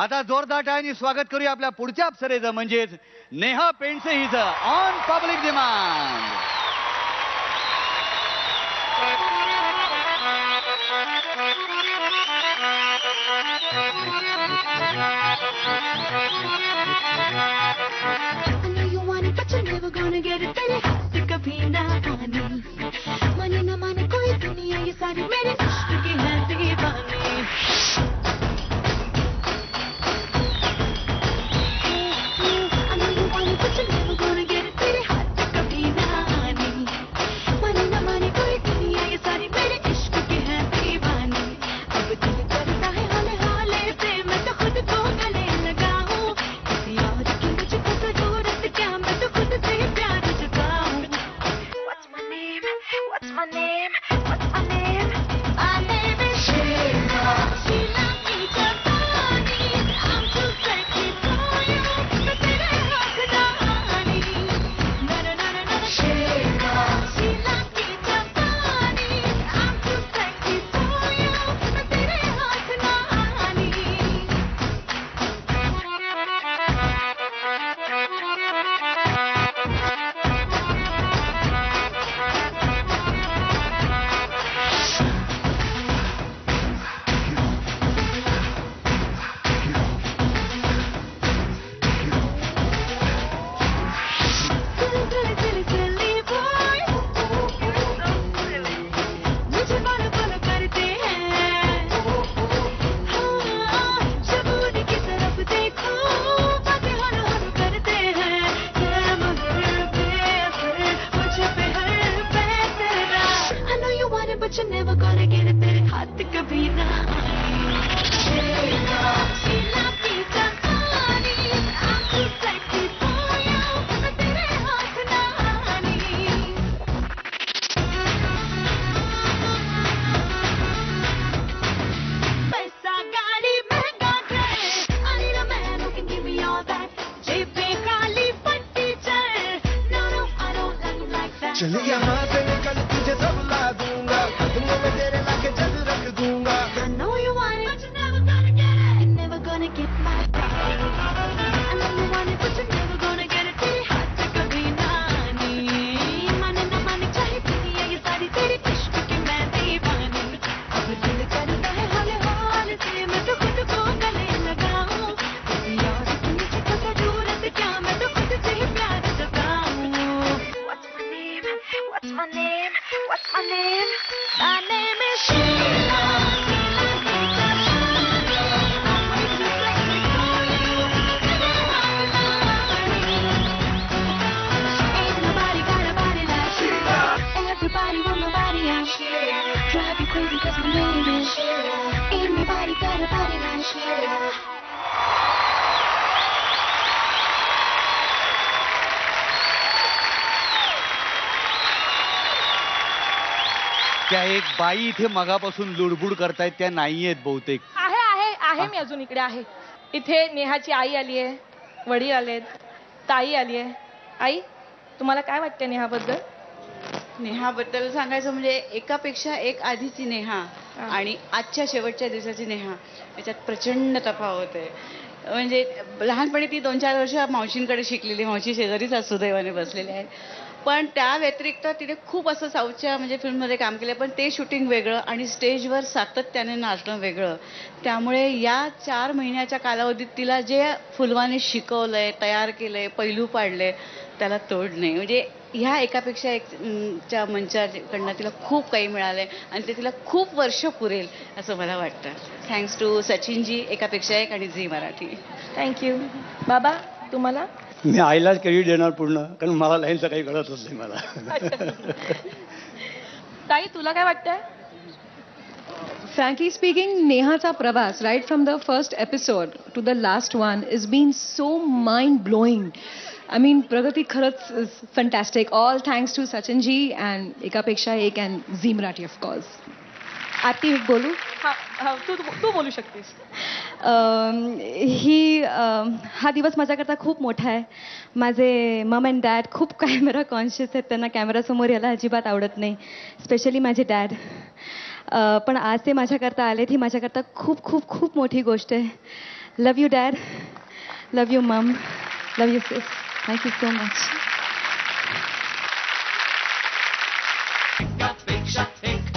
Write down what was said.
आता जोरदार टाळ्यांनी स्वागत करूया आपल्या पुढच्या अप्सरेचं म्हणजेच नेहा पेंडसे हिचं ऑन पब्लिक डिमांड. कभी ना पानी माने ना माने कोई दुनिया ये सारी मेरे इश्क की है दीवानी. I know you want it but you're never gonna get it तेरे हाथ से कभी ना आनी माने ना माने कोई दुनिया ये सारी मेरे इश्क की है दीवानी. अब दिल करता है हाले हाले से मैं तो खुद को गले लगाऊं किसी और की मुझको जरूरत क्या मैं तो खुद से ही प्यार जताऊं. What's my name? What's my name? What's my name? My name is Sheila. Sheila की जवानी. I'm too sexy for you. मैं तेरे हाथ ना आनी. Na na na na na. Sheila. Sheila की जवानी. I'm too sexy for you. मैं तेरे हाथ ना आनी. Silly, silly, silly boy. मुझे follow, follow करते हैं. हाँ, शबूरी की तरफ देखो, बातें हर हर करते हैं. ये मगर बेअसर, मुझ पे हर बेतरा. I know you want it but you're never gonna get it तेरे हाथ कभी ना आनी. शीला, शीला की जवानी. I'm too sexy for you. मैं तेरे हाथ ना आनी. पैसा गाड़ी महंगा घर. I need a man who can give me all that. जेब पे खाली पट्टी चढ़. No, no, I don't like that. चल यहाँ से निकल तुझे सब ला दूंगा कदमों में तेरे लाके जग रख दूंगा. I know you want it, but you're never gonna get it. You're never gonna get my body. I know you want it, but you're never gonna get it. तेरे हाथ से कभी ना आनी. माने ना माने चाहे दुनिया ये सारी तेरे इश्क की मैं दीवानी. अब दिल करता है हाले हाले से मैं तो खुद को गले लगाऊं किसी और की मुझको जरूरत क्या मैं तो खुद से ही प्यार जताऊं. What's my name? What's my name? What's my name? My name is Sheila. Ain't nobody got a body like Sheila. Everybody want my body, I'm Sheila. Drive you crazy 'cause my name is Sheila. Ain't nobody got a body like Sheila. त्या एक by इथे मगापासून लुडबुड करतायत त्या नाहीयेत बहुतेक. आहे मी अजून इकडे आहे. इथे नेहाची आई आली आहे, वडील आलेत, ताई आली आहे. आई, तुम्हाला काय वाटतं नेहाबद्दल? नेहाबद्दल सांगायचं म्हणजे एकापेक्षा एक आधीची नेहा हा. आणि आजच्या शेवटच्या दिवसाची नेहा याच्यात प्रचंड तफावत आहे. म्हणजे लहानपणी ती 2-4 वर्ष मावशींकडे शिकलेली, मावशी शेजारीच आज सुदैवाने बसलेली आहे. पण त्या व्यतिरिक्त तिने खूप असं साऊथच्या म्हणजे फिल्ममध्ये काम केलं, पण ते शूटिंग वेगळं आणि स्टेजवर सातत्याने नाचणं वेगळं. त्यामुळे या 4 महिन्याच्या कालावधीत तिला जे फुलवाने शिकवलंय, तयार केलंय, पैलू पाडले, त्याला तोड नाही. म्हणजे ह्या एकापेक्षा एक च्या मंचाकडनं तिला खूप काही मिळालंय आणि ते तिला खूप वर्ष पुरेल असं मला वाटतं. थँक्स टू सचिनजी, एकापेक्षा एक आणि झी मराठी. थँक्यू. बाबा, तुम्हाला? मी आईलाच क्रेडिट देणार पूर्ण, कारण मला लाईनचं काही कळतच नाही मला. ताई, तुला काय वाटतंय? Frankly speaking, Neha's pravas, right from the first episode to the last one, has been so mind-blowing. I mean, Pragati kharach is fantastic. All thanks to Sachin ji and Ekapeksha Ek and Zee Marathi, of course. आरती बोलू? हा, तू बोलू शकतेस. हा दिवस माझ्याकरता खूप मोठा आहे. माझे मम अँड डॅड खूप कॅमेरा कॉन्शियस आहेत. त्यांना कॅमेरासमोर यायला अजिबात आवडत नाही. स्पेशली माझे डॅड. पण आज ते माझ्याकरता आलेत ही माझ्याकरता खूप खूप खूप मोठी गोष्ट आहे. Love you dad, love you mum, love you sis. Thank you so much. एकापेक्षा एक